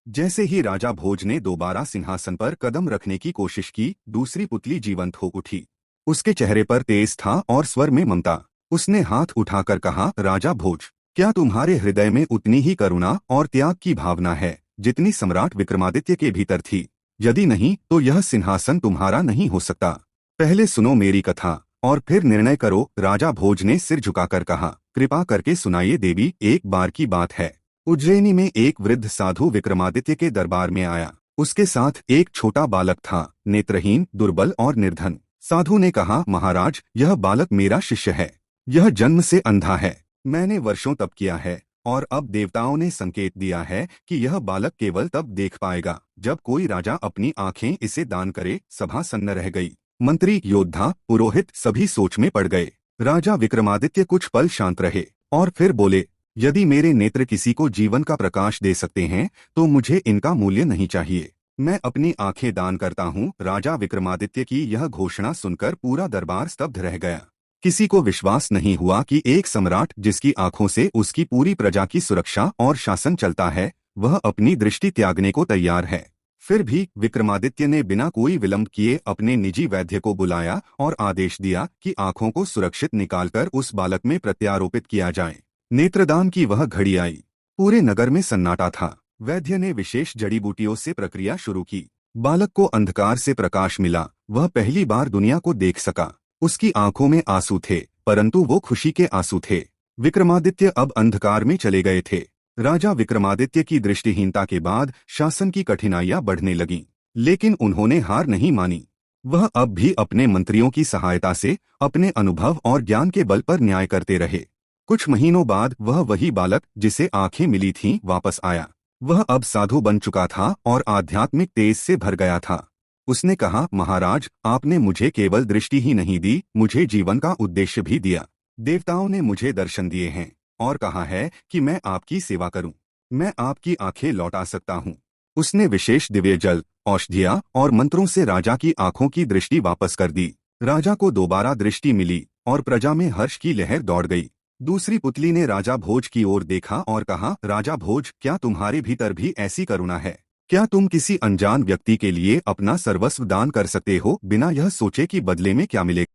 जैसे ही राजा भोज ने दोबारा सिंहासन पर कदम रखने की कोशिश की, दूसरी पुतली जीवंत हो उठी। उसके चेहरे पर तेज था और स्वर में ममता। उसने हाथ उठाकर कहा, राजा भोज, क्या तुम्हारे हृदय में उतनी ही करुणा और त्याग की भावना है जितनी सम्राट विक्रमादित्य के भीतर थी? यदि नहीं तो यह सिंहासन तुम्हारा नहीं हो सकता। पहले सुनो मेरी कथा और फिर निर्णय करो। राजा भोज ने सिर झुकाकर कहा, कृपा करके सुनाइए देवी। एक बार की बात है, उज्जैनी में एक वृद्ध साधु विक्रमादित्य के दरबार में आया। उसके साथ एक छोटा बालक था, नेत्रहीन, दुर्बल और निर्धन। साधु ने कहा, महाराज, यह बालक मेरा शिष्य है। यह जन्म से अंधा है। मैंने वर्षों तप किया है और अब देवताओं ने संकेत दिया है कि यह बालक केवल तब देख पाएगा जब कोई राजा अपनी आंखें इसे दान करे। सभा सन्न रह गई। मंत्री, योद्धा, पुरोहित सभी सोच में पड़ गए। राजा विक्रमादित्य कुछ पल शांत रहे और फिर बोले, यदि मेरे नेत्र किसी को जीवन का प्रकाश दे सकते हैं तो मुझे इनका मूल्य नहीं चाहिए। मैं अपनी आंखें दान करता हूँ। राजा विक्रमादित्य की यह घोषणा सुनकर पूरा दरबार स्तब्ध रह गया। किसी को विश्वास नहीं हुआ कि एक सम्राट जिसकी आंखों से उसकी पूरी प्रजा की सुरक्षा और शासन चलता है, वह अपनी दृष्टि त्यागने को तैयार है। फिर भी विक्रमादित्य ने बिना कोई विलंब किए अपने निजी वैद्य को बुलाया और आदेश दिया कि आंखों को सुरक्षित निकालकर उस बालक में प्रत्यारोपित किया जाए। नेत्रदान की वह घड़ी आई। पूरे नगर में सन्नाटा था। वैद्य ने विशेष जड़ी बूटियों से प्रक्रिया शुरू की। बालक को अंधकार से प्रकाश मिला। वह पहली बार दुनिया को देख सका। उसकी आंखों में आंसू थे, परंतु वो खुशी के आंसू थे। विक्रमादित्य अब अंधकार में चले गए थे। राजा विक्रमादित्य की दृष्टिहीनता के बाद शासन की कठिनाइयां बढ़ने लगीं, लेकिन उन्होंने हार नहीं मानी। वह अब भी अपने मंत्रियों की सहायता से अपने अनुभव और ज्ञान के बल पर न्याय करते रहे। कुछ महीनों बाद वह वही बालक जिसे आंखें मिली थीं वापस आया। वह अब साधु बन चुका था और आध्यात्मिक तेज से भर गया था। उसने कहा, महाराज, आपने मुझे केवल दृष्टि ही नहीं दी, मुझे जीवन का उद्देश्य भी दिया। देवताओं ने मुझे दर्शन दिए हैं और कहा है कि मैं आपकी सेवा करूं। मैं आपकी आंखें लौटा सकता हूं। उसने विशेष दिव्य जल, औषधियां और मंत्रों से राजा की आंखों की दृष्टि वापस कर दी। राजा को दोबारा दृष्टि मिली और प्रजा में हर्ष की लहर दौड़ गई। दूसरी पुतली ने राजा भोज की ओर देखा और कहा, राजा भोज, क्या तुम्हारे भीतर भी ऐसी करुणा है? क्या तुम किसी अनजान व्यक्ति के लिए अपना सर्वस्व दान कर सकते हो बिना यह सोचे कि बदले में क्या मिलेगा?